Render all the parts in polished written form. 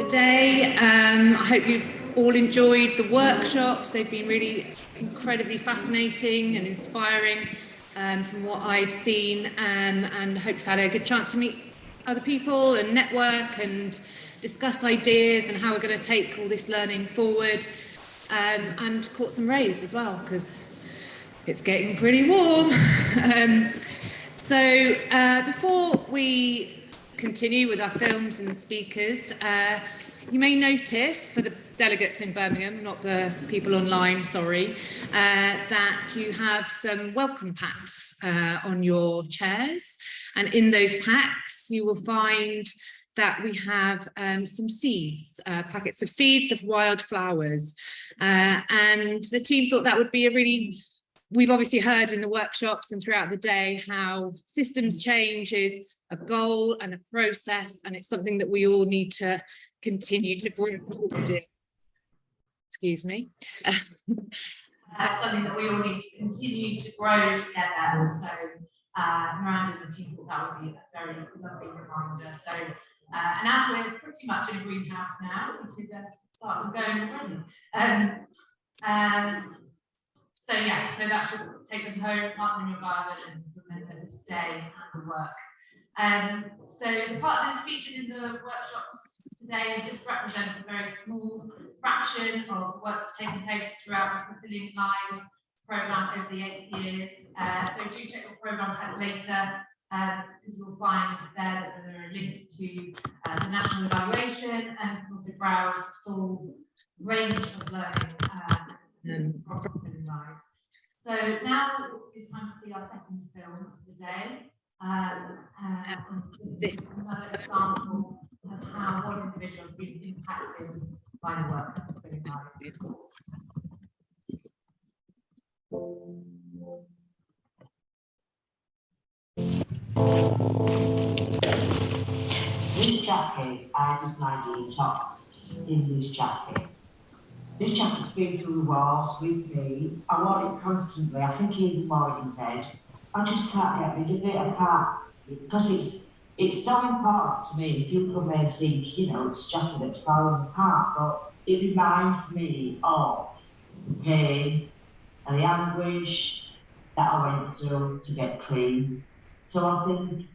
day. I hope you've all enjoyed the workshops. They've been really incredibly fascinating and inspiring from what I've seen, and I hope you've had a good chance to meet other people and network and discuss ideas and how we're going to take all this learning forward, and caught some rays as well because it's getting pretty warm. So before we continue with our films and speakers, you may notice, for the delegates in Birmingham, not the people online, sorry, that you have some welcome packs on your chairs. And in those packs, you will find that we have some seeds, packets of seeds of wildflowers. And the team thought that would be a really, we've obviously heard in the workshops and throughout the day how systems change is a goal and a process, and it's something that we all need to continue to grow. Excuse me. That's something that we all need to continue to grow together. So Miranda and the team thought that would be a very lovely reminder. So, and as we're pretty much in a greenhouse now, we could start going already. So yeah, so that should take them home, plant them in your garden, and remember this day and the work. So the partners featured in the workshops today just represents a very small fraction of work that's taken place throughout the Fulfilling Lives programme over the 8 years. So do check your programme pack later, because you'll find there that there are links to the national evaluation, and you can also browse the full range of learning from Fulfilling Lives. So now it's time to see our second film of the day. This is another example of how one individual has been impacted by the work of Fulfilling Lives. This jacket, I did my detox in this jacket. This jacket's been through the walls with me. I wore it constantly. I think even wore it in bed. I just can't get rid of it. I can't, because it's so important to me. People may think, you know, it's a jacket that's falling apart, but it reminds me of the pain and the anguish that I went through to get clean. So I think,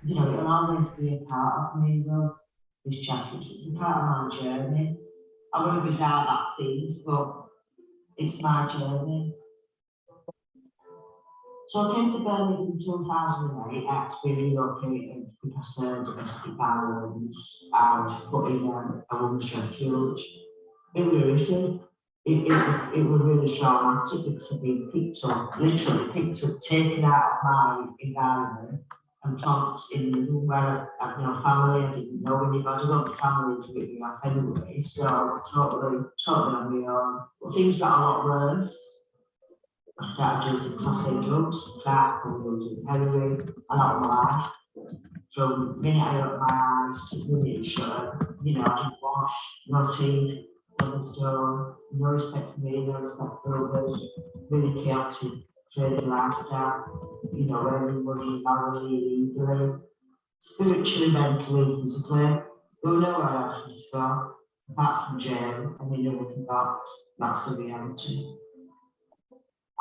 you know, it'll always be a part of me, though, this jacket. It's a part of my journey. I won't bizarre that seems, but it's my journey. So I came to Birmingham in 2008. I had to be relocated because of domestic violence. I was put in a women's refuge. It was horrific. It was really traumatic because I've been picked up, literally picked up, taken out of my environment and plonked in the middle where I had no family. I didn't know anybody. Well, my family was with me off anyway, so I was totally on my own. But things got a lot worse. I started using class A drugs, crack, and using heroin, a lot of life. From the minute I opened my eyes to the minute it shut, you know, I didn't wash, no teeth, no stone, no respect for me, no respect for others, really chaotic, crazy lifestyle, you know, earning money, marrying illegally, spiritually, mentally, physically. There was nowhere else for me to go, apart from jail and in a little box. That's the reality.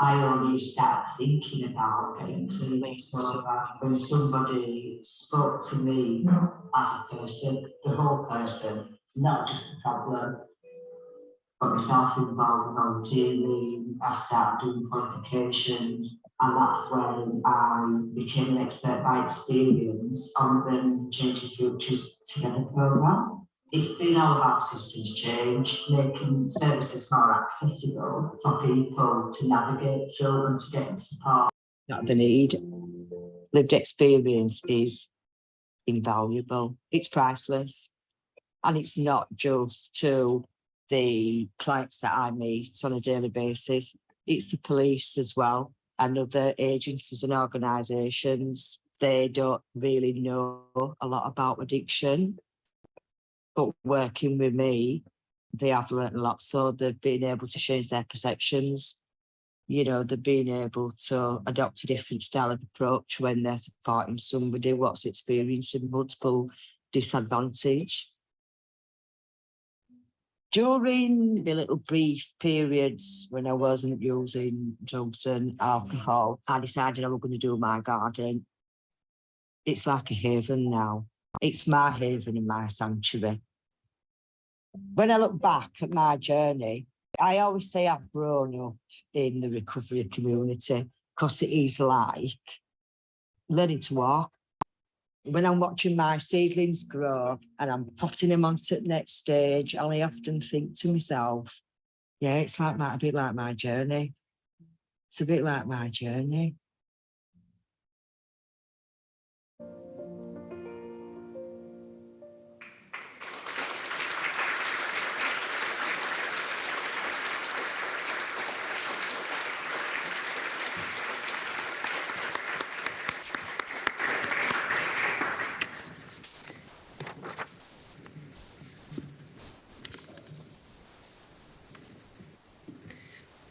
I only started thinking about getting clean sober when somebody spoke to me as a person, the whole person, not just the problem. Got myself involved in volunteering, I started doing qualifications, and that's when I became an expert by experience on the Changing Futures Together programme. It's been all about systems change, making services more accessible for people to navigate through and to get support that they need. Lived experience is invaluable. It's priceless. And it's not just to the clients that I meet on a daily basis. It's the police as well and other agencies and organisations. They don't really know a lot about addiction. But working with me, they have learned a lot. So they've been able to change their perceptions. You know, they've been able to adopt a different style of approach when they're supporting somebody what's experiencing multiple disadvantage. During the little brief periods when I wasn't using drugs and alcohol, I decided I was going to do my garden. It's like a haven now. It's my haven and my sanctuary. When I look back at my journey, I always say I've grown up in the recovery community because it is like learning to walk. When I'm watching my seedlings grow and I'm potting them onto the next stage, I often think to myself, yeah, it's like a bit like my journey. It's a bit like my journey.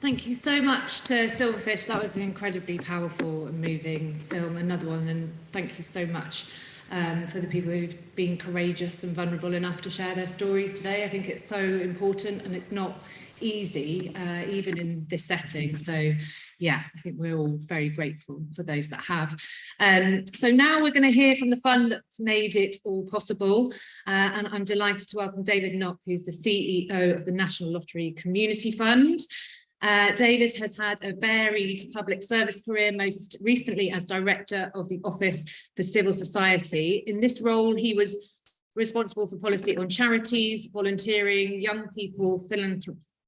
Thank you so much to Silverfish. That was an incredibly powerful and moving film, another one, and thank you so much for the people who've been courageous and vulnerable enough to share their stories today. I think it's so important and it's not easy, even in this setting. So yeah, I think we're all very grateful for those that have. So now we're going to hear from the fund that's made it all possible. And I'm delighted to welcome David Knock, who's the CEO of the National Lottery Community Fund. David has had a varied public service career, most recently as Director of the Office for Civil Society. In this role, he was responsible for policy on charities, volunteering, young people,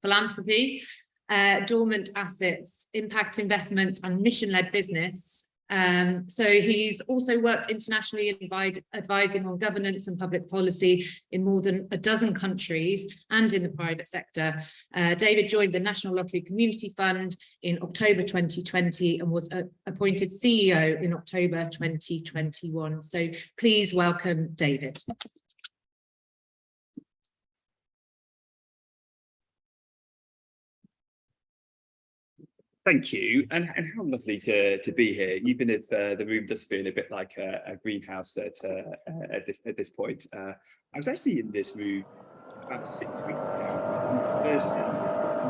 philanthropy, dormant assets, impact investments, and mission-led business. So he's also worked internationally advising on governance and public policy in more than a dozen countries and in the private sector. David joined the National Lottery Community Fund in October 2020 and was appointed CEO in October 2021. So please welcome David. Thank you, and how lovely to be here, even if the room does feel a bit like a greenhouse at this point. I was actually in this room about 6 weeks ago. First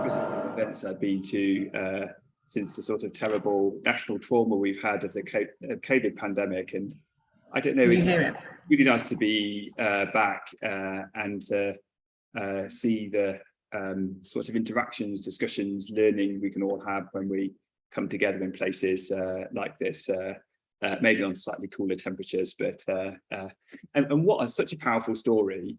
business events I've been to since the sort of terrible national trauma we've had of the COVID pandemic, and I don't know, it's really nice to be back and to see the sorts of interactions, discussions, learning we can all have when we come together in places like this, maybe on slightly cooler temperatures, but and what such a powerful story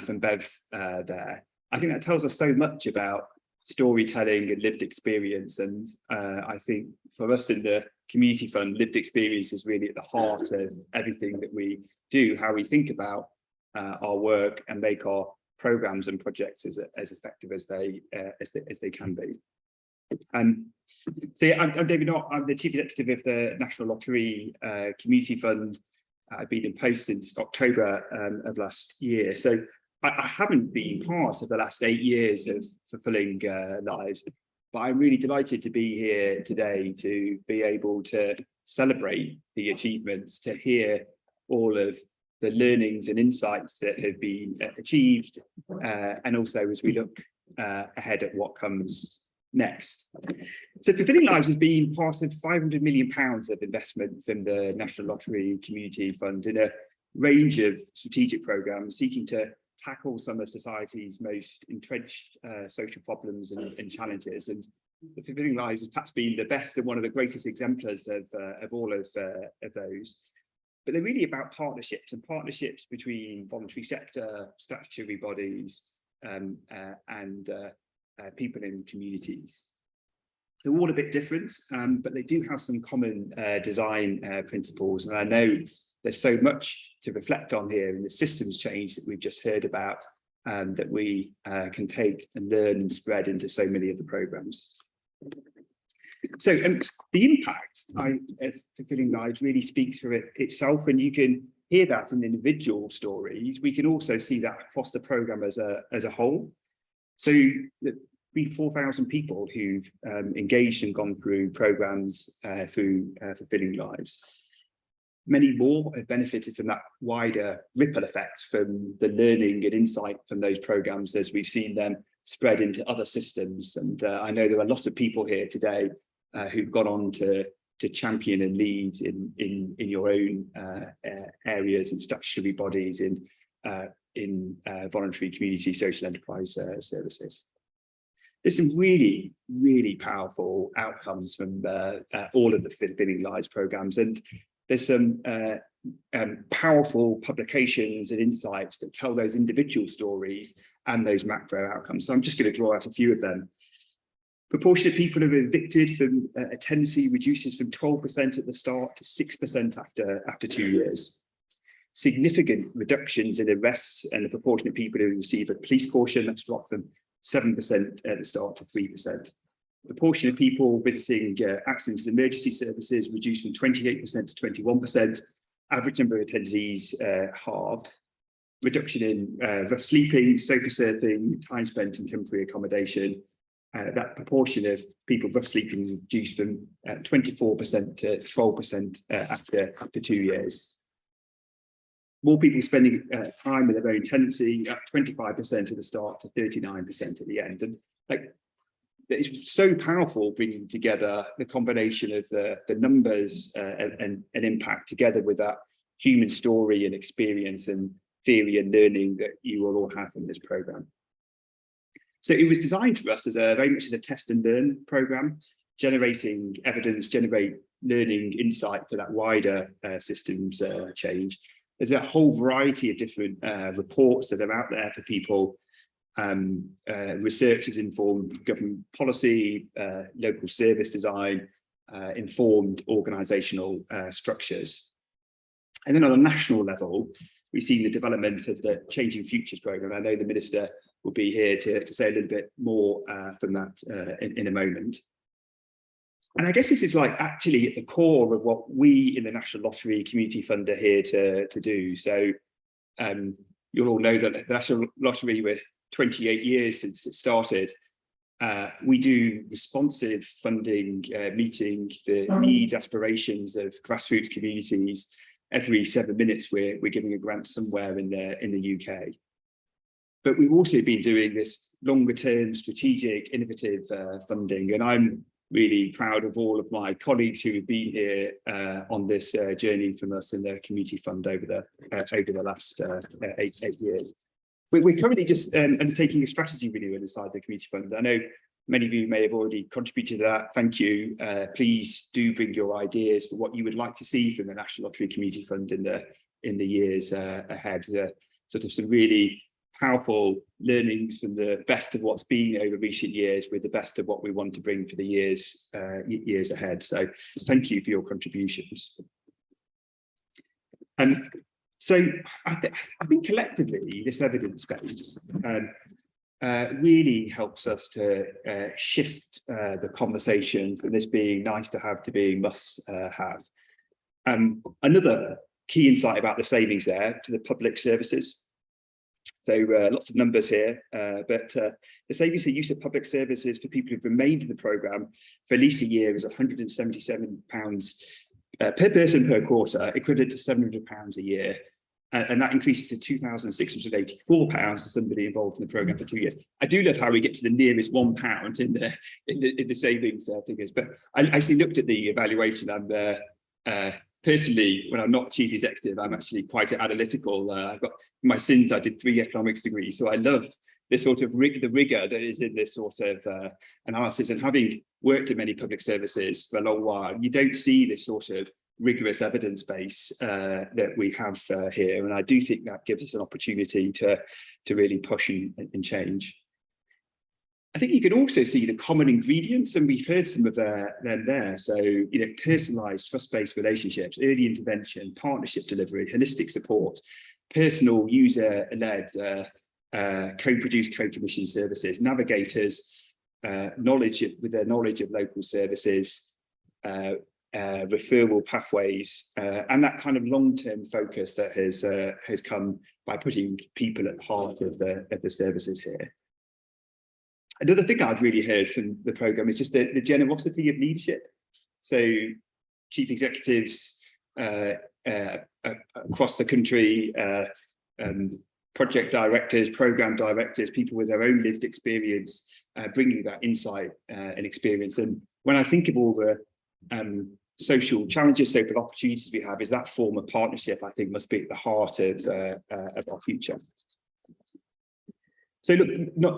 from Bev there. I think that tells us so much about storytelling and lived experience, and I think for us in the Community Fund, lived experience is really at the heart of everything that we do, how we think about our work and make our programs and projects as effective as they can be. So yeah, I'm David Knott. I'm the Chief Executive of the National Lottery Community Fund. I've been in post since October of last year. So I haven't been part of the last 8 years of Fulfilling Lives, but I'm really delighted to be here today to be able to celebrate the achievements, to hear all of the learnings and insights that have been achieved, and also as we look ahead at what comes next. So Fulfilling Lives has been part of £500 million of investment from the National Lottery Community Fund in a range of strategic programmes seeking to tackle some of society's most entrenched social problems and challenges. And Fulfilling Lives has perhaps been the best and one of the greatest exemplars of all of those. But they're really about partnerships, and partnerships between voluntary sector, statutory bodies, and people in communities. They're all a bit different, but they do have some common design principles. And I know there's so much to reflect on here in the systems change that we've just heard about, that we can take and learn and spread into so many of the programmes. So the impact of Fulfilling Lives really speaks for itself, and you can hear that in individual stories. We can also see that across the programme as a whole. So the 4,000 people who've engaged and gone through programmes through Fulfilling Lives. Many more have benefited from that wider ripple effect from the learning and insight from those programs as we've seen them spread into other systems. And I know there are lots of people here today who've gone on to champion and lead in your own areas and statutory bodies in voluntary community social enterprise services. There's some really, really powerful outcomes from all of the Fulfilling Lives programs, and there's some powerful publications and insights that tell those individual stories and those macro outcomes. So I'm just going to draw out a few of them. Proportion of people who are evicted from a tenancy reduces from 12% at the start to 6% after 2 years. Significant reductions in arrests, and the proportion of people who receive a police caution, that's dropped from 7% at the start to 3%. The proportion of people visiting accident and emergency services reduced from 28% to 21%. Average number of attendees halved. Reduction in rough sleeping, sofa surfing, time spent in temporary accommodation. That proportion of people rough sleeping is reduced from 24% to 12% after 2 years. More people spending time in their own tenancy, up 25% at the start to 39% at the end. And like, it's so powerful bringing together the combination of the numbers and impact together with that human story and experience and theory and learning that you will all have from this program. So it was designed for us as very much as a test and learn program, generating evidence, generate learning insight for that wider systems change. There's a whole variety of different reports that are out there for people. Research has informed government policy, local service design, informed organisational structures. And then on a national level, we've seen the development of the Changing Futures programme. I know the Minister will be here to say a little bit more from that in a moment. And I guess this is like actually at the core of what we in the National Lottery Community Fund are here to do. So you'll all know that the National Lottery, we're 28 years since it started. We do responsive funding, meeting the needs, aspirations of grassroots communities. Every 7 minutes, we're giving a grant somewhere in the UK. But we've also been doing this longer term, strategic, innovative funding. And I'm really proud of all of my colleagues who have been here on this journey from us in the community fund over the last 8 years. We're currently just undertaking a strategy renewal inside the community fund. I know many of you may have already contributed to that. Thank you. Please do bring your ideas for what you would like to see from the National Lottery Community Fund in the years ahead. Sort of some really powerful learnings from the best of what's been over recent years with the best of what we want to bring for the years ahead. So thank you for your contributions. So I think collectively this evidence base really helps us to shift the conversation from this being nice to have to being must have. Another key insight about the savings there to the public services. So lots of numbers here, but the savings to use of public services for people who've remained in the programme for at least a year is £177 per person per quarter, equivalent to £700 a year. And that increases to £2,684 for somebody involved in the programme for 2 years. I do love how we get to the nearest £1 in the savings figures, but I actually looked at the evaluation and personally, when I'm not chief executive, I'm actually quite analytical. I've got my sins, I did 3 economics degrees, so I love this sort of the rigor that is in this sort of analysis. And having worked in many public services for a long while, you don't see this sort of rigorous evidence base that we have here. And I do think that gives us an opportunity to really push and change. I think you can also see the common ingredients, and we've heard some of them there. So, personalised, trust-based relationships, early intervention, partnership delivery, holistic support, personal user-led, co-produced, co-commissioned services, navigators, knowledge with their knowledge of local services, referral pathways, and that kind of long-term focus that has come by putting people at the heart of the services here. Another thing I've really heard from the programme is just the generosity of leadership. So chief executives across the country, project directors, program directors, people with their own lived experience, bringing that insight and experience. And when I think of all the social challenges, social opportunities we have, is that form of partnership, I think, must be at the heart of our future. So look,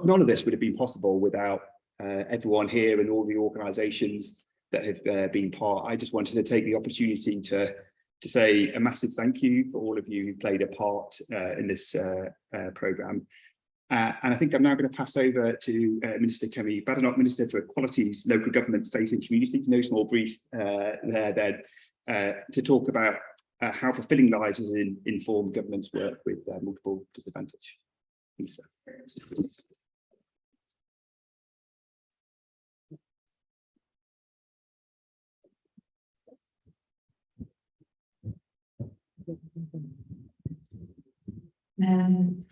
none of this would have been possible without everyone here and all the organisations that have been part. I just wanted to take the opportunity to say a massive thank you for all of you who played a part in this programme. And I think I'm now going to pass over to Minister Kemi Badenoch, Minister for Equalities, Local Government, Faith and Community. No small brief there then, to talk about how fulfilling lives as informed governments work with multiple disadvantage. Minister.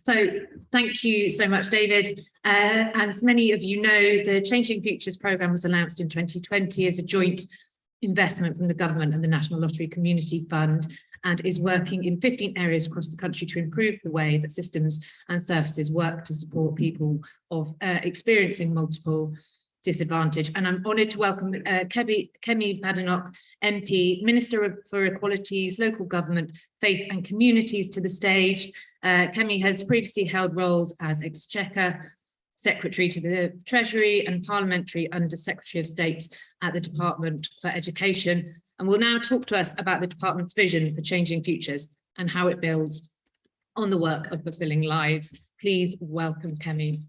So thank you so much, David. As many of you know, the Changing Futures programme was announced in 2020 as a joint investment from the government and the National Lottery Community Fund, and is working in 15 areas across the country to improve the way that systems and services work to support people of experiencing multiple disadvantage. And I'm honoured to welcome Kemi Badenoch, MP, Minister for Equalities, Local Government, Faith and Communities, to the stage. Kemi has previously held roles as Exchequer Secretary to the Treasury and Parliamentary Under Secretary of State at the Department for Education, and will now talk to us about the department's vision for changing futures and how it builds on the work of fulfilling lives. Please welcome Kemi.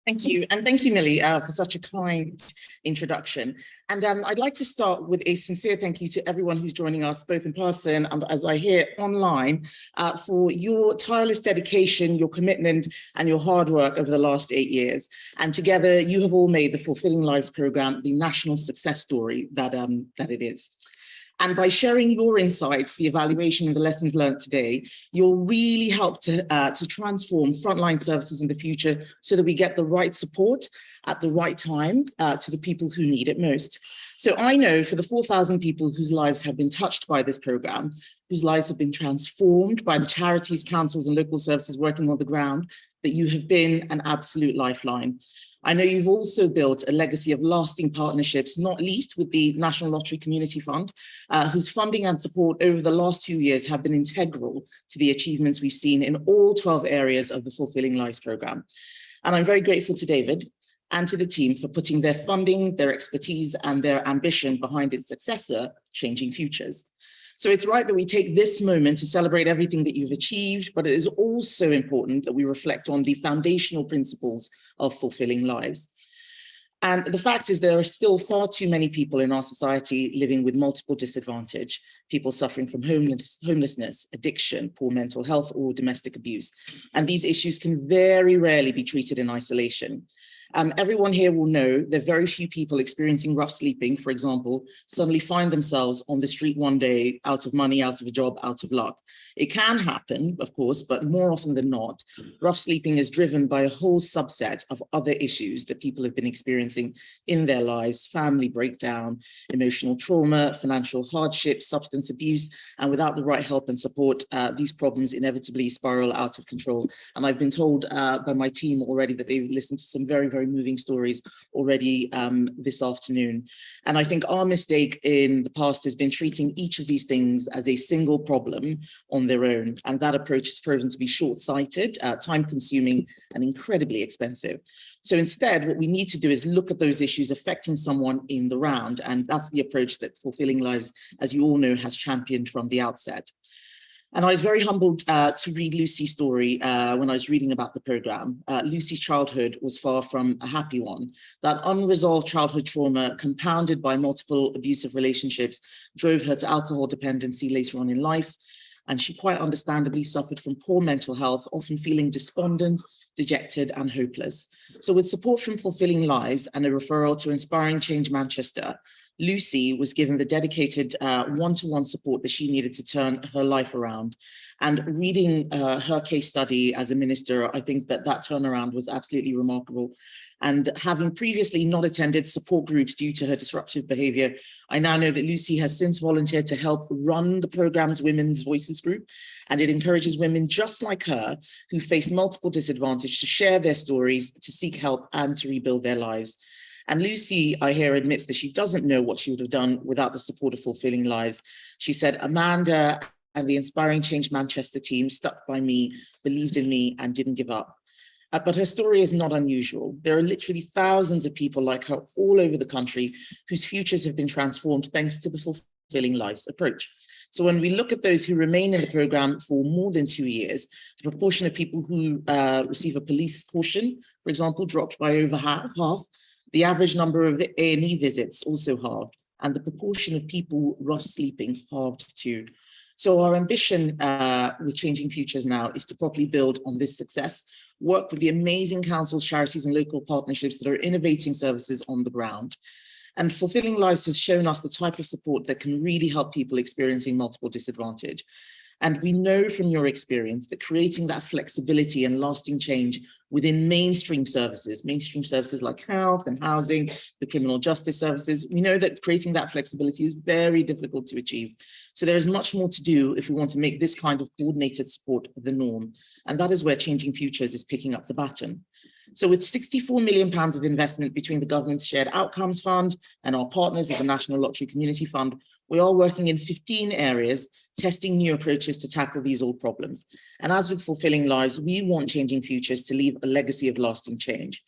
Thank you, and thank you, Millie, for such a kind introduction. And I'd like to start with a sincere thank you to everyone who's joining us, both in person and, as I hear, online, for your tireless dedication, your commitment, and your hard work over the last 8 years. And together, you have all made the Fulfilling Lives programme the national success story that it is. And by sharing your insights, the evaluation and the lessons learned today, you'll really help to transform frontline services in the future so that we get the right support at the right time to the people who need it most. So I know for the 4,000 people whose lives have been touched by this programme, whose lives have been transformed by the charities, councils and local services working on the ground, that you have been an absolute lifeline. I know you've also built a legacy of lasting partnerships, not least with the National Lottery Community Fund, whose funding and support over the last 2 years have been integral to the achievements we've seen in all 12 areas of the Fulfilling Lives programme. And I'm very grateful to David and to the team for putting their funding, their expertise and their ambition behind its successor, Changing Futures. So it's right that we take this moment to celebrate everything that you've achieved, but it is also important that we reflect on the foundational principles of fulfilling lives. And the fact is there are still far too many people in our society living with multiple disadvantage, people suffering from homelessness, addiction, poor mental health or domestic abuse. And these issues can very rarely be treated in isolation. Everyone here will know that very few people experiencing rough sleeping, for example, suddenly find themselves on the street one day, out of money, out of a job, out of luck. It can happen, of course, but more often than not, rough sleeping is driven by a whole subset of other issues that people have been experiencing in their lives: family breakdown, emotional trauma, financial hardship, substance abuse, and without the right help and support, these problems inevitably spiral out of control. And I've been told by my team already that they've listened to some very, very moving stories already this afternoon. And I think our mistake in the past has been treating each of these things as a single problem on their own. And that approach has proven to be short-sighted, time-consuming, and incredibly expensive. So instead, what we need to do is look at those issues affecting someone in the round. And that's the approach that Fulfilling Lives, as you all know, has championed from the outset. And I was very humbled to read Lucy's story when I was reading about the programme. Lucy's childhood was far from a happy one. That unresolved childhood trauma, compounded by multiple abusive relationships, drove her to alcohol dependency later on in life. And she quite understandably suffered from poor mental health, often feeling despondent, dejected and hopeless. So with support from Fulfilling Lives and a referral to Inspiring Change Manchester, Lucy was given the dedicated one-to-one support that she needed to turn her life around. And reading her case study as a minister, I think that turnaround was absolutely remarkable. And having previously not attended support groups due to her disruptive behavior, I now know that Lucy has since volunteered to help run the program's Women's Voices group. And it encourages women just like her who face multiple disadvantage to share their stories, to seek help and to rebuild their lives. And Lucy, I hear, admits that she doesn't know what she would have done without the support of Fulfilling Lives. She said, Amanda and the Inspiring Change Manchester team stuck by me, believed in me and didn't give up. But her story is not unusual. There are literally thousands of people like her all over the country whose futures have been transformed thanks to the Fulfilling Lives approach. So when we look at those who remain in the program for more than 2 years, the proportion of people who receive a police caution, for example, dropped by over half. The average number of A&E visits also halved, and the proportion of people rough sleeping halved too. So our ambition with Changing Futures now is to properly build on this success, work with the amazing councils, charities and local partnerships that are innovating services on the ground. And Fulfilling Lives has shown us the type of support that can really help people experiencing multiple disadvantage. And we know from your experience that creating that flexibility and lasting change within mainstream services like health and housing, the criminal justice services, we know that creating that flexibility is very difficult to achieve. So there is much more to do if we want to make this kind of coordinated support the norm. And that is where Changing Futures is picking up the baton. So with £64 million of investment between the government's Shared Outcomes Fund and our partners at the National Lottery Community Fund, we are working in 15 areas, testing new approaches to tackle these old problems. And as with Fulfilling Lives, we want Changing Futures to leave a legacy of lasting change.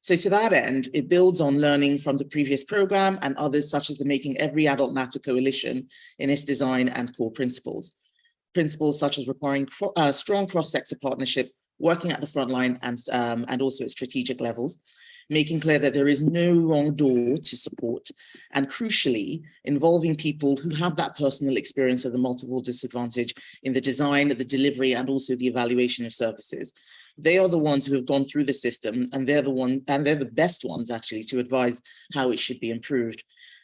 So to that end, it builds on learning from the previous program and others such as the Making Every Adult Matter Coalition in its design and core principles. Principles such as requiring strong cross-sector partnership, working at the front line and also at strategic levels, making clear that there is no wrong door to support, and crucially, involving people who have that personal experience of the multiple disadvantage in the design, the delivery, and also the evaluation of services. They are the ones who have gone through the system, and they're the best ones actually to advise how it should be improved.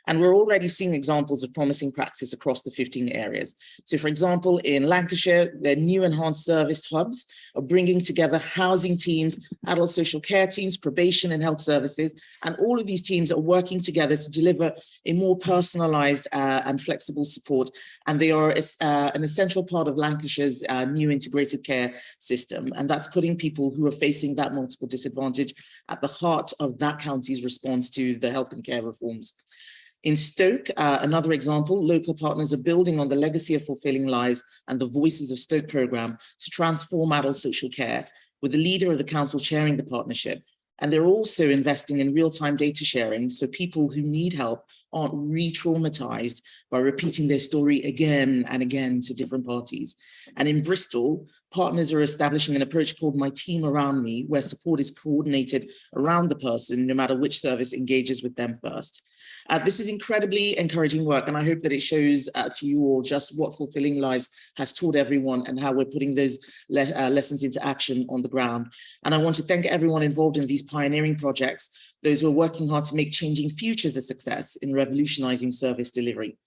And we're already seeing examples of promising practice across the 15 areas. So for example, in Lancashire, their new enhanced service hubs are bringing together housing teams, adult social care teams, probation and health services. And all of these teams are working together to deliver a more personalized and flexible support. And they are an essential part of Lancashire's new integrated care system. And that's putting people who are facing that multiple disadvantage at the heart of that county's response to the health and care reforms. In Stoke, another example, local partners are building on the legacy of Fulfilling Lives and the Voices of Stoke programme to transform adult social care, with the leader of the council chairing the partnership. And they're also investing in real-time data sharing so people who need help aren't re-traumatized by repeating their story again and again to different parties. And in Bristol, partners are establishing an approach called My Team Around Me, where support is coordinated around the person, no matter which service engages with them first. This is incredibly encouraging work, and I hope that it shows to you all just what Fulfilling Lives has taught everyone and how we're putting those lessons into action on the ground. And I want to thank everyone involved in these pioneering projects, those who are working hard to make Changing Futures a success in revolutionizing service delivery.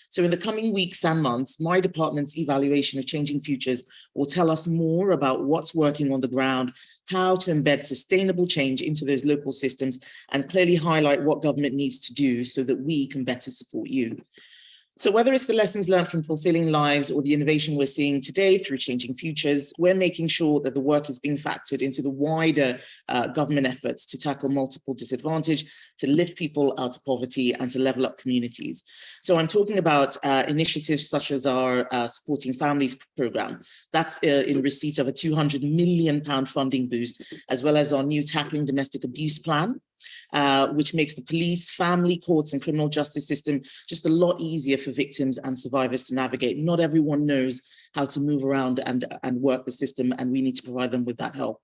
So in the coming weeks and months, my department's evaluation of Changing Futures will tell us more about what's working on the ground, how to embed sustainable change into those local systems, and clearly highlight what government needs to do so that we can better support you. So whether it's the lessons learned from Fulfilling Lives or the innovation we're seeing today through Changing Futures, we're making sure that the work is being factored into the wider government efforts to tackle multiple disadvantage, to lift people out of poverty and to level up communities. So I'm talking about initiatives such as our Supporting Families programme. That's in receipt of a £200 million funding boost, as well as our new Tackling Domestic Abuse plan, which makes the police, family courts and criminal justice system just a lot easier for victims and survivors to navigate. Not everyone knows how to move around and work the system, and we need to provide them with that help.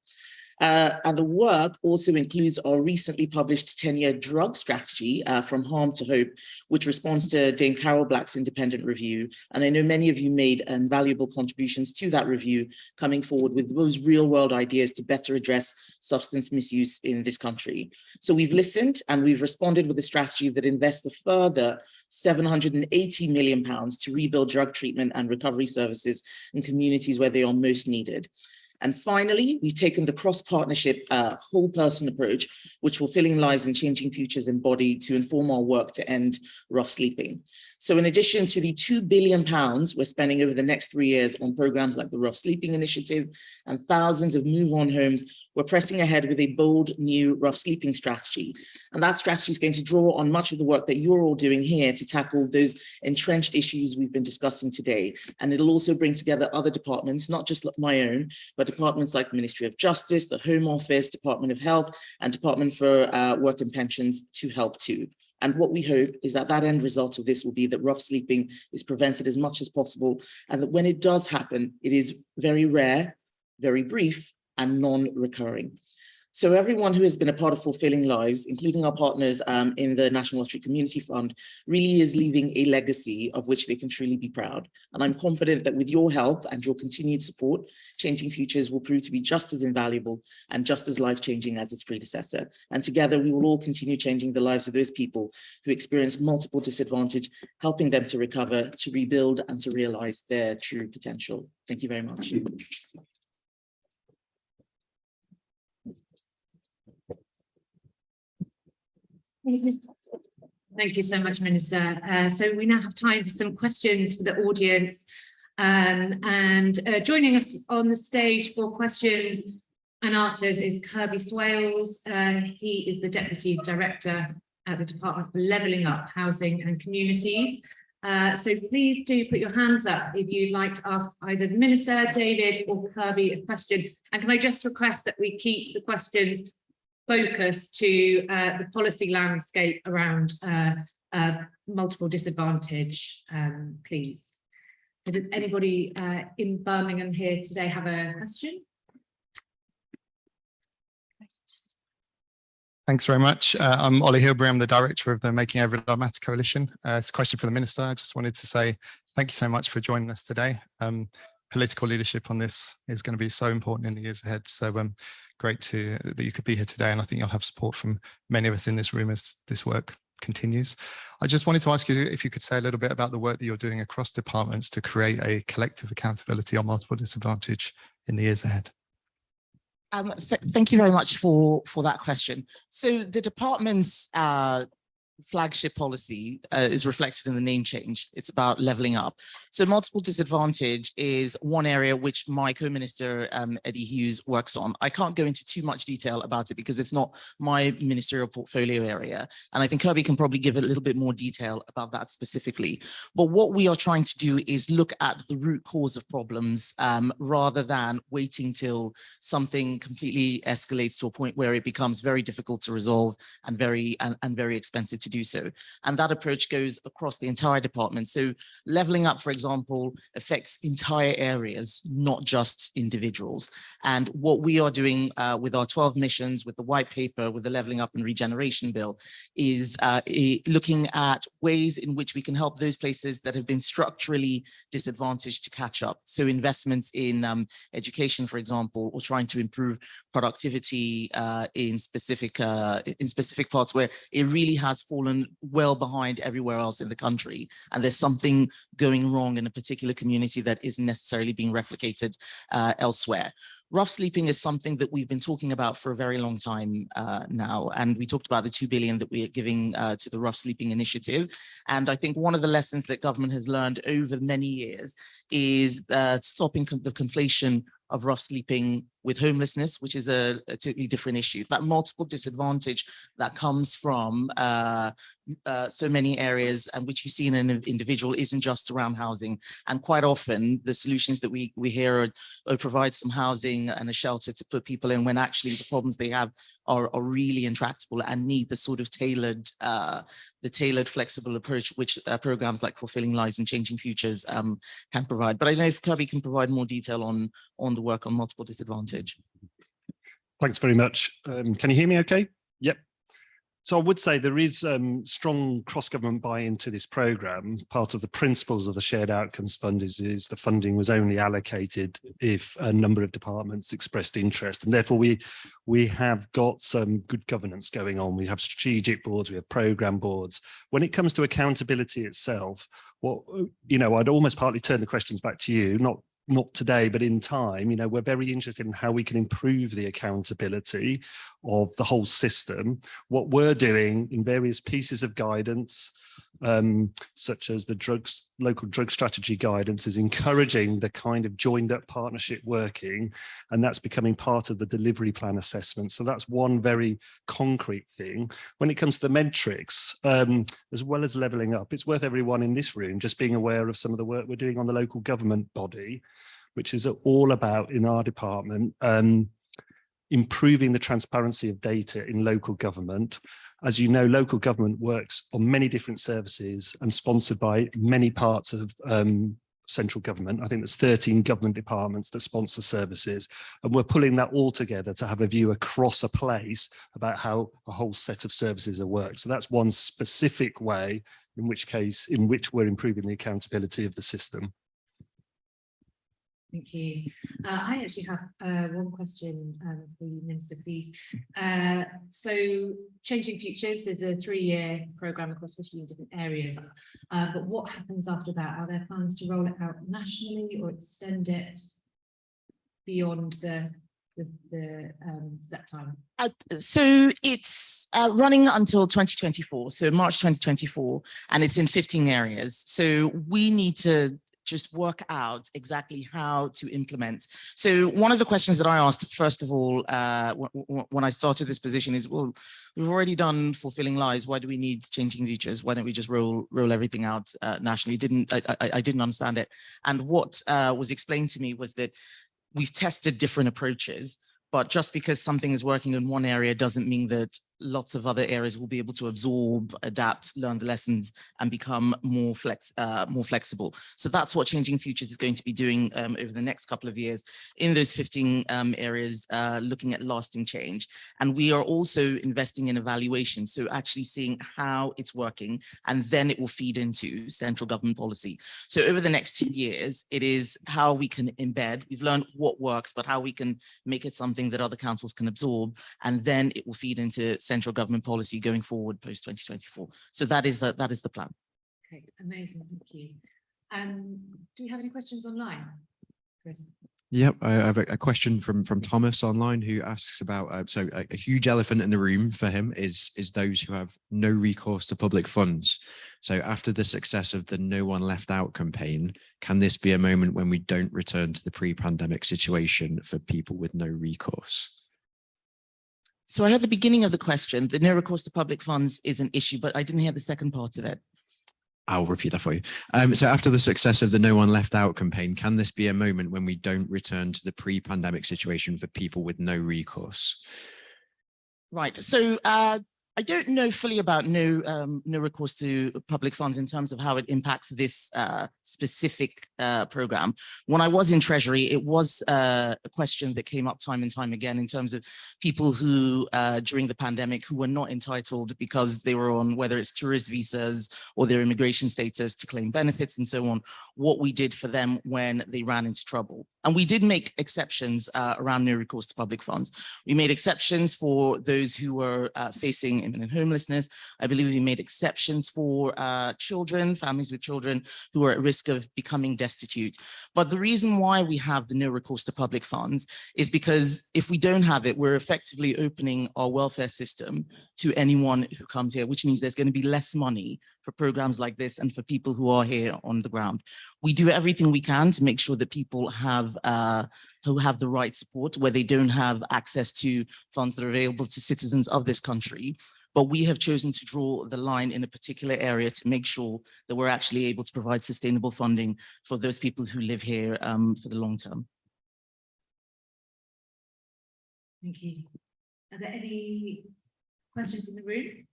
And the work also includes our recently published 10-year drug strategy, From Harm to Hope, which responds to Dame Carol Black's independent review. And I know many of you made valuable contributions to that review, coming forward with those real-world ideas to better address substance misuse in this country. So we've listened and we've responded with a strategy that invests a further £780 million to rebuild drug treatment and recovery services in communities where they are most needed. And finally, we've taken the cross-partnership whole person approach, which Fulfilling Lives and Changing Futures embody to inform our work to end rough sleeping. So in addition to the £2 billion we're spending over the next 3 years on programs like the Rough Sleeping Initiative and thousands of move-on homes, we're pressing ahead with a bold new rough sleeping strategy. And that strategy is going to draw on much of the work that you're all doing here to tackle those entrenched issues we've been discussing today. And it'll also bring together other departments, not just my own, but departments like the Ministry of Justice, the Home Office, Department of Health, and Department for Work and Pensions to help too. And what we hope is that that end result of this will be that rough sleeping is prevented as much as possible, and that when it does happen, it is very rare, very brief, and non-recurring. So everyone who has been a part of Fulfilling Lives, including our partners in the National Lottery Community Fund, really is leaving a legacy of which they can truly be proud. And I'm confident that with your help and your continued support, Changing Futures will prove to be just as invaluable and just as life-changing as its predecessor. And together we will all continue changing the lives of those people who experience multiple disadvantage, helping them to recover, to rebuild, and to realize their true potential. Thank you very much. Thank you so much, Minister. So we now have time for some questions for the audience. Joining us on the stage for questions and answers is Kirby Swales. He is the Deputy Director at the Department for Levelling Up Housing and Communities. So please do put your hands up if you'd like to ask either the Minister, David, or Kirby a question. And can I just request that we keep the questions focused to the policy landscape around multiple disadvantage, please. Did anybody in Birmingham here today have a question? Thanks very much. I'm Ollie Hilbury. I'm the director of the Making Everett Our Matter Coalition. It's a question for the Minister. I just wanted to say thank you so much for joining us today. Political leadership on this is going to be so important in the years ahead. So great that you could be here today, and I think you'll have support from many of us in this room as this work continues. I just wanted to ask you if you could say a little bit about the work that you're doing across departments to create a collective accountability on multiple disadvantage in the years ahead. Thank you very much for that question. So the department's flagship policy is reflected in the name change. It's about levelling up. So multiple disadvantage is one area which my co-minister Eddie Hughes works on. I can't go into too much detail about it because it's not my ministerial portfolio area. And I think Kirby can probably give a little bit more detail about that specifically. But what we are trying to do is look at the root cause of problems rather than waiting till something completely escalates to a point where it becomes very difficult to resolve and very expensive to do so. And that approach goes across the entire department. So levelling up, for example, affects entire areas, not just individuals. And what we are doing with our 12 missions, with the white paper, with the Levelling Up and Regeneration Bill, is looking at ways in which we can help those places that have been structurally disadvantaged to catch up. So investments in education, for example, or trying to improve productivity in specific parts where it really has fallen well behind everywhere else in the country, and there's something going wrong in a particular community that isn't necessarily being replicated elsewhere. Rough sleeping is something that we've been talking about for a very long time now, and we talked about the 2 billion that we are giving to the Rough Sleeping Initiative. And I think one of the lessons that government has learned over many years is stopping the conflation of rough sleeping with homelessness, which is a totally different issue. That multiple disadvantage that comes from so many areas, and which you see in an individual, isn't just around housing. And quite often the solutions that we hear are provide some housing and a shelter to put people in, when actually the problems they have are really intractable and need the sort of tailored flexible approach which programs like Fulfilling Lives and Changing Futures can provide. But I don't know if Kirby can provide more detail on the work on multiple disadvantage. Thanks very much. Can you hear me okay? Yep. So I would say there is strong cross-government buy-in to this programme. Part of the principles of the Shared Outcomes Fund is the funding was only allocated if a number of departments expressed interest, and therefore we have got some good governance going on. We have strategic boards, we have programme boards. When it comes to accountability itself, I'd almost partly turn the questions back to you, not today, but in time. We're very interested in how we can improve the accountability of the whole system. What we're doing in various pieces of guidance, such as the local drug strategy guidance, is encouraging the kind of joined up partnership working, and that's becoming part of the delivery plan assessment. So that's one very concrete thing. When it comes to the metrics, as well as levelling up, it's worth everyone in this room just being aware of some of the work we're doing on the local government body, which is all about, in our department, improving the transparency of data in local government. As you know, local government works on many different services and sponsored by many parts of central government. I think there's 13 government departments that sponsor services, and we're pulling that all together to have a view across a place about how a whole set of services are worked. So that's one specific way in which we're improving the accountability of the system. Thank you. I actually have one question for you, Minister, please. So Changing Futures is a 3-year programme across 15 different areas. But what happens after that? Are there plans to roll it out nationally or extend it beyond the set time? So it's running until 2024, so March 2024, and it's in 15 areas. So we need to just work out exactly how to implement. So one of the questions that I asked, first of all, when I started this position is, well, we've already done Fulfilling Lives. Why do we need Changing Futures? Why don't we just roll everything out nationally? I didn't understand it. And what was explained to me was that we've tested different approaches, but just because something is working in one area doesn't mean that lots of other areas will be able to absorb, adapt, learn the lessons, and become more flexible. So that's what Changing Futures is going to be doing over the next couple of years in those 15 areas, looking at lasting change. And we are also investing in evaluation, so actually seeing how it's working, and then it will feed into central government policy. So over the next 2 years, it is how we can embed. We've learned what works, but how we can make it something that other councils can absorb, and then it will feed into central government policy going forward post 2024. So that is the plan. Okay, amazing, thank you. Do we have any questions online, Chris? Yep, I have a question from Thomas online, who asks about, so a huge elephant in the room for him is those who have no recourse to public funds. So after the success of the No One Left Out campaign, can this be a moment when we don't return to the pre-pandemic situation for people with no recourse? So I heard the beginning of the question, the no recourse to public funds is an issue, but I didn't hear the second part of it. I'll repeat that for you. So after the success of the No One Left Out campaign, can this be a moment when we don't return to the pre-pandemic situation for people with no recourse? Right. So I don't know fully about no recourse to public funds in terms of how it impacts this specific program. When I was in Treasury, it was a question that came up time and time again in terms of people who, during the pandemic, who were not entitled because they were on, whether it's tourist visas or their immigration status, to claim benefits and so on, what we did for them when they ran into trouble. And we did make exceptions around no recourse to public funds. We made exceptions for those who were facing imminent homelessness. I believe we made exceptions for children, families with children who are at risk of becoming destitute. But the reason why we have the no recourse to public funds is because if we don't have it, we're effectively opening our welfare system to anyone who comes here, which means there's going to be less money for programs like this and for people who are here on the ground. We do everything we can to make sure that people have who have the right support where they don't have access to funds that are available to citizens of this country. But we have chosen to draw the line in a particular area to make sure that we're actually able to provide sustainable funding for those people who live here for the long term. Thank you. Are there any questions in the room?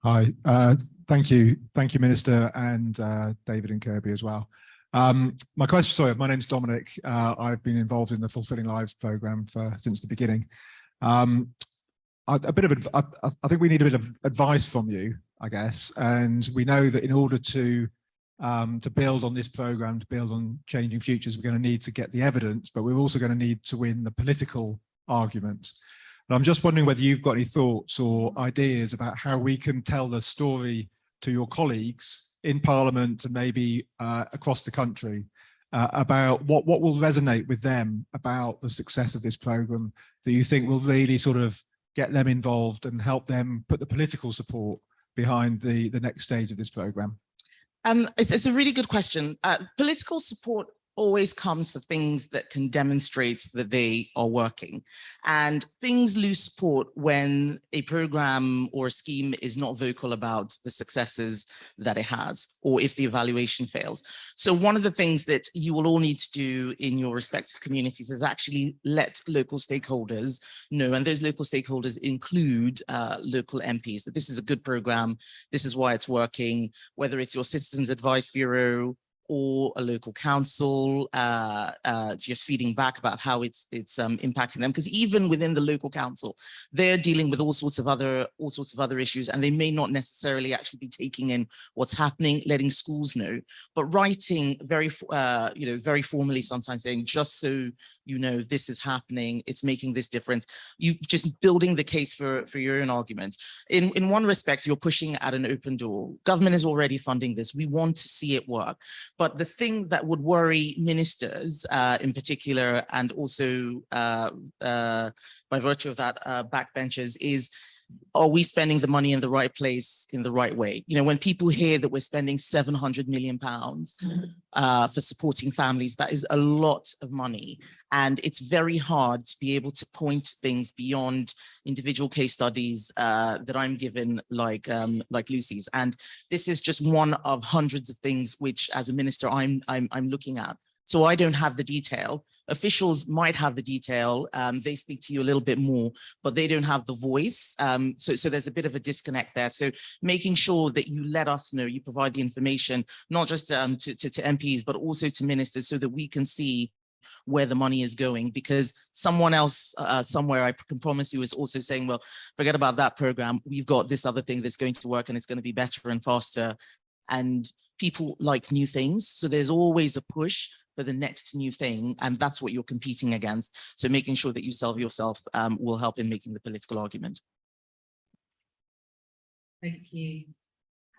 Hi, thank you, Minister, and David and Kirby as well. My question, sorry, my name's Dominic. I've been involved in the Fulfilling Lives programme since the beginning. I think we need a bit of advice from you, I guess. And we know that in order to build on this programme, to build on changing futures, we're going to need to get the evidence, but we're also going to need to win the political argument. And I'm just wondering whether you've got any thoughts or ideas about how we can tell the story to your colleagues in Parliament and maybe across the country about what will resonate with them about the success of this programme that you think will really sort of get them involved and help them put the political support behind the next stage of this programme? It's a really good question. Political support always comes for things that can demonstrate that they are working. And things lose support when a program or a scheme is not vocal about the successes that it has, or if the evaluation fails. So one of the things that you will all need to do in your respective communities is actually let local stakeholders know, and those local stakeholders include local MPs, that this is a good program, this is why it's working, whether it's your Citizens Advice Bureau, or a local council, just feeding back about how it's impacting them. Because even within the local council, they're dealing with all sorts of other issues, and they may not necessarily actually be taking in what's happening, letting schools know, but writing very formally, sometimes saying, just so you know, this is happening, it's making this difference. You just building the case for your own argument. In one respect, you're pushing at an open door. Government is already funding this. We want to see it work. But the thing that would worry ministers in particular, and also by virtue of that, backbenchers, is, are we spending the money in the right place in the right way? You know, when people hear that we're spending £700 million for supporting families, that is a lot of money. And it's very hard to be able to point things beyond individual case studies that I'm given, like Lucy's. And this is just one of hundreds of things which, as a minister, I'm looking at. So I don't have the detail. Officials might have the detail. They speak to you a little bit more, but they don't have the voice. So there's a bit of a disconnect there. So making sure that you let us know, you provide the information, not just to MPs, but also to ministers, so that we can see where the money is going, because someone else somewhere, I can promise you, is also saying, well, forget about that program. We've got this other thing that's going to work, and it's going to be better and faster. And people like new things. So there's always a push for the next new thing, and that's what you're competing against. So making sure that you sell yourself will help in making the political argument. Thank you.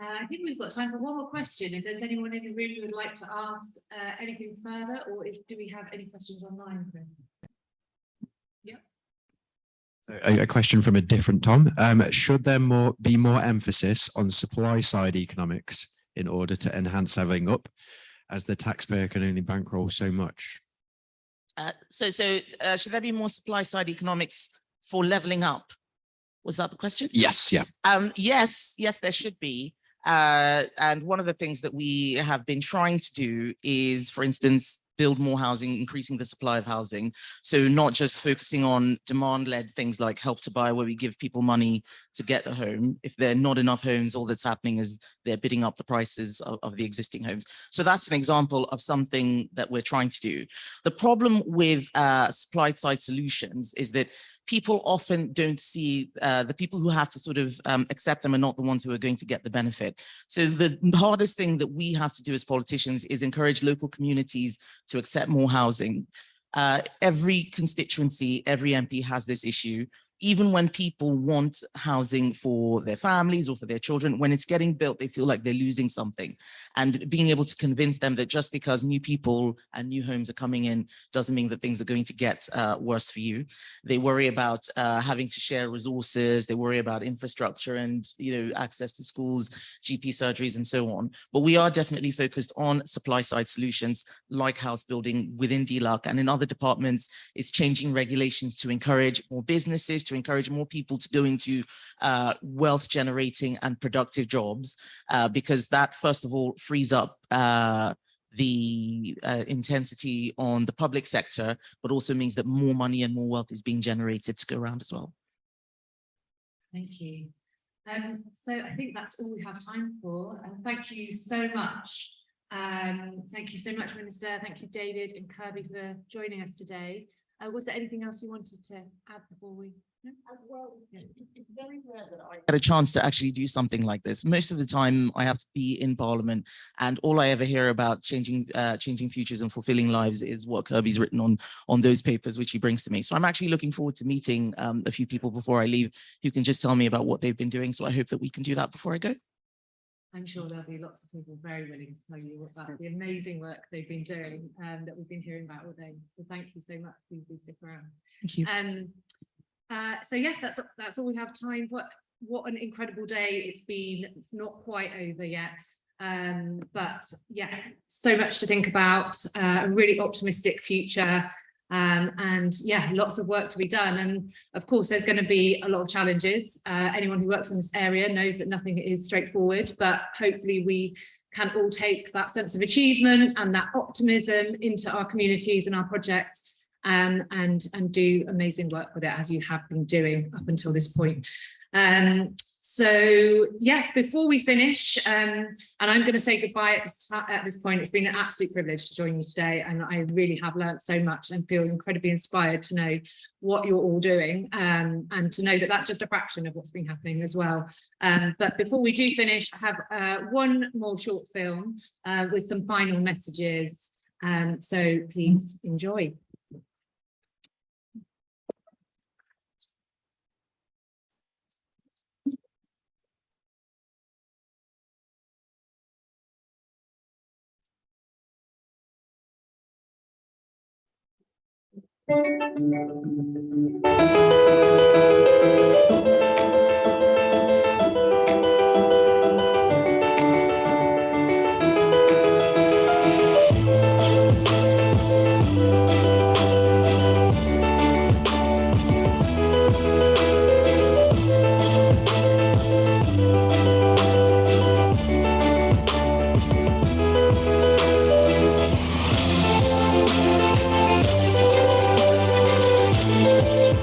I think we've got time for one more question. If there's anyone in the room who would like to ask anything further, or do we have any questions online, Chris? Yeah. So a question from a different Tom. Should there be more emphasis on supply side economics in order to enhance levelling up, as the taxpayer can only bankroll so much? So should there be more supply side economics for levelling up? Was that the question? Yes, yeah. Yes, there should be. And one of the things that we have been trying to do is, for instance, build more housing, increasing the supply of housing. So not just focusing on demand-led things like Help to Buy, where we give people money to get a home. If there are not enough homes, all that's happening is they're bidding up the prices of the existing homes. So that's an example of something that we're trying to do. The problem with supply side solutions is that people often don't see the people who have to sort of accept them are not the ones who are going to get the benefit. So the hardest thing that we have to do as politicians is encourage local communities to accept more housing. Every constituency, every MP has this issue. Even when people want housing for their families or for their children, when it's getting built, they feel like they're losing something. And being able to convince them that just because new people and new homes are coming in doesn't mean that things are going to get worse for you. They worry about having to share resources. They worry about infrastructure and, you know, access to schools, GP surgeries, and so on. But we are definitely focused on supply side solutions like house building within DLUC, and in other departments, it's changing regulations to encourage more businesses, to encourage more people to go into wealth generating and productive jobs, because that, first of all, frees up the intensity on the public sector, but also means that more money and more wealth is being generated to go around as well. Thank you. So I think that's all we have time for. And thank you so much Thank you so much, Minister. Thank you, David and Kirby, for joining us today. Was there anything else you wanted to add before we? No? Well, it's very rare that I get a chance to actually do something like this. Most of the time I have to be in Parliament, and all I ever hear about changing futures and fulfilling lives is what Kirby's written on those papers, which he brings to me. So I'm actually looking forward to meeting a few people before I leave who can just tell me about what they've been doing. So I hope that we can do that before I go. I'm sure there'll be lots of people very willing to tell you about the amazing work they've been doing that we've been hearing about all day. So thank you so much. Please do stick around. Thank you. So yes, that's all we have time for. What an incredible day it's been. It's not quite over yet, but yeah, so much to think about. A really optimistic future, and yeah, lots of work to be done. And of course, there's going to be a lot of challenges. Anyone who works in this area knows that nothing is straightforward, but hopefully we can all take that sense of achievement and that optimism into our communities and our projects. And do amazing work with it, as you have been doing up until this point. So yeah, before we finish, and I'm going to say goodbye at this point. It's been an absolute privilege to join you today, and I really have learned so much and feel incredibly inspired to know what you're all doing, and to know that that's just a fraction of what's been happening as well. But before we do finish, I have one more short film with some final messages, so please enjoy.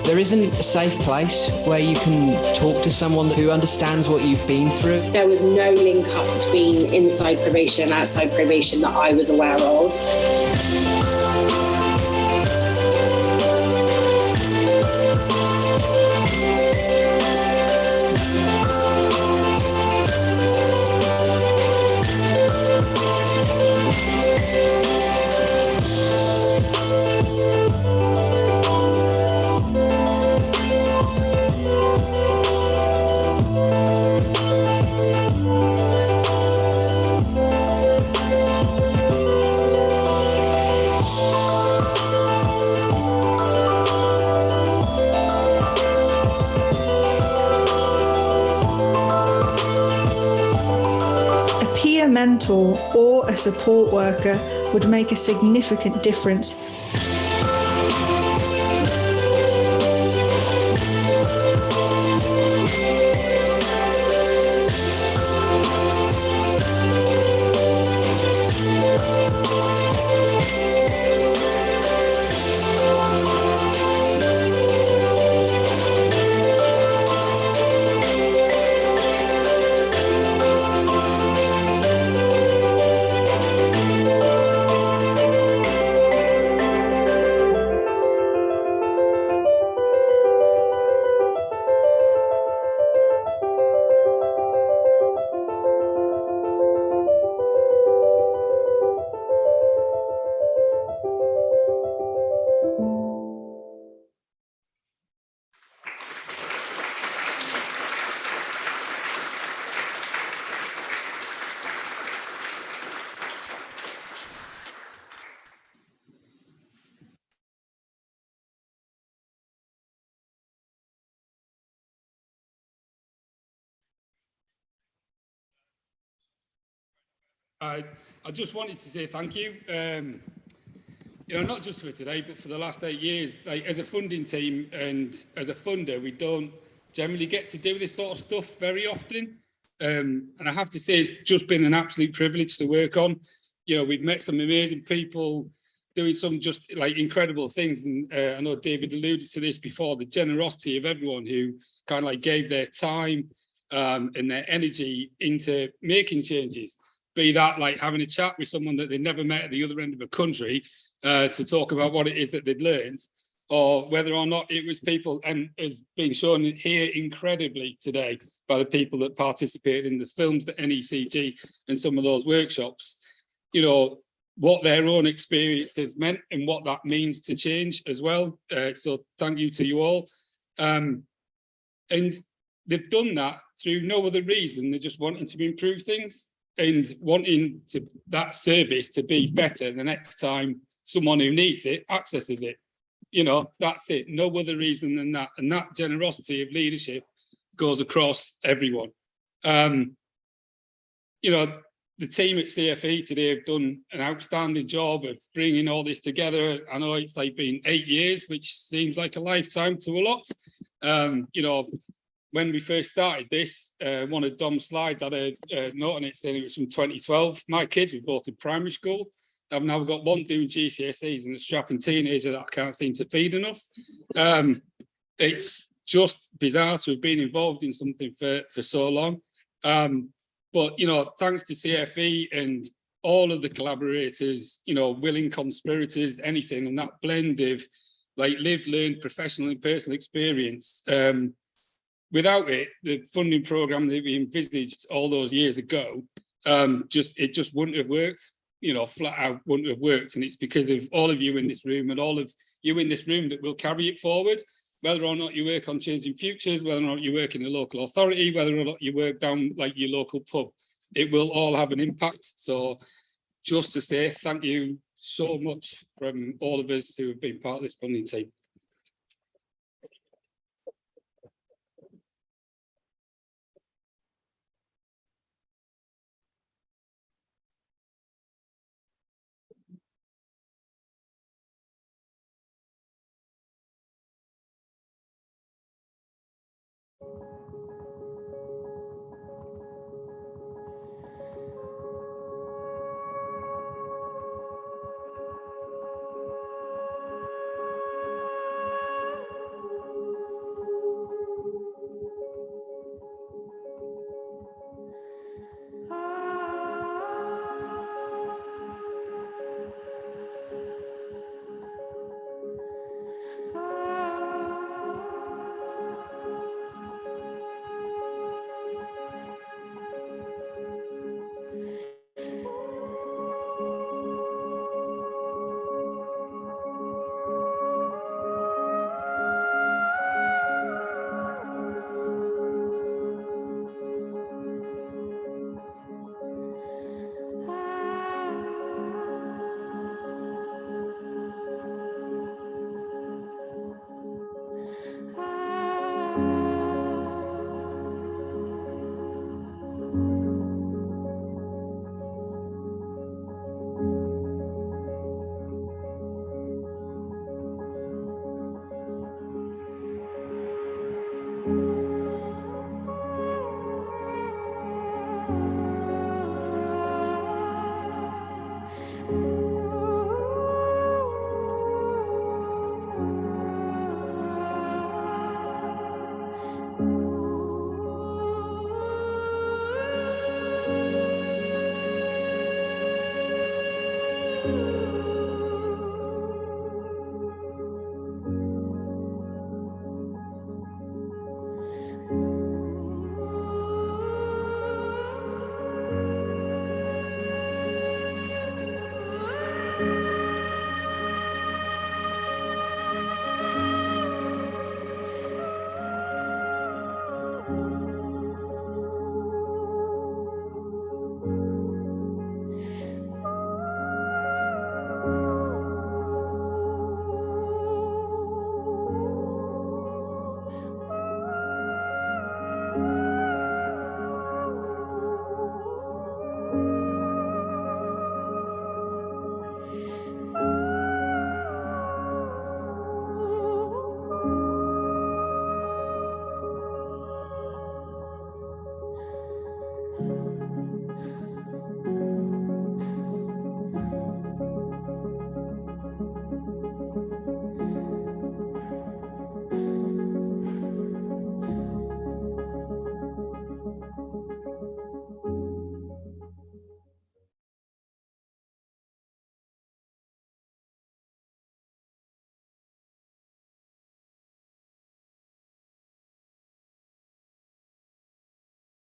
There isn't a safe place where you can talk to someone who understands what you've been through. There was no link up between inside probation and outside probation that I was aware of. Mentor or a support worker would make a significant difference. I just wanted to say thank you. You know, not just for today, but for the last 8 years. Like, as a funding team and as a funder, we don't generally get to do this sort of stuff very often. And I have to say, it's just been an absolute privilege to work on. You know, we've met some amazing people doing some just like incredible things. And I know David alluded to this before, the generosity of everyone who kind of like gave their time and their energy into making changes. be that like having a chat with someone that they never met at the other end of the country to talk about what it is that they'd learned, or whether or not it was people, and as being shown here incredibly today by the people that participated in the films, the NECG and some of those workshops, you know, what their own experiences meant and what that means to change as well. So thank you to you all. And they've done that through no other reason than just wanting to improve things and wanting to that service to be better the next time someone who needs it accesses it. You know, that's it. No other reason than that. And that generosity of leadership goes across everyone. You know, the team at CFE today have done an outstanding job of bringing all this together. I know it's like been 8 years, which seems like a lifetime to a lot. You know, when we first started this, one of Dom's slides had a note on it saying it was from 2012. My kids were both in primary school. I've now got one doing GCSEs and a strapping teenager that I can't seem to feed enough. It's just bizarre to have been involved in something for so long. But, you know, thanks to CFE and all of the collaborators, you know, willing conspirators, anything, and that blend of like lived, learned, professional and personal experience. Without it, the funding program that we envisaged all those years ago, it just wouldn't have worked. You know, flat out wouldn't have worked. And it's because of all of you in this room and all of you in this room that will carry it forward, whether or not you work on changing futures, whether or not you work in a local authority, whether or not you work down like your local pub, it will all have an impact. So just to say thank you so much from all of us who have been part of this funding team.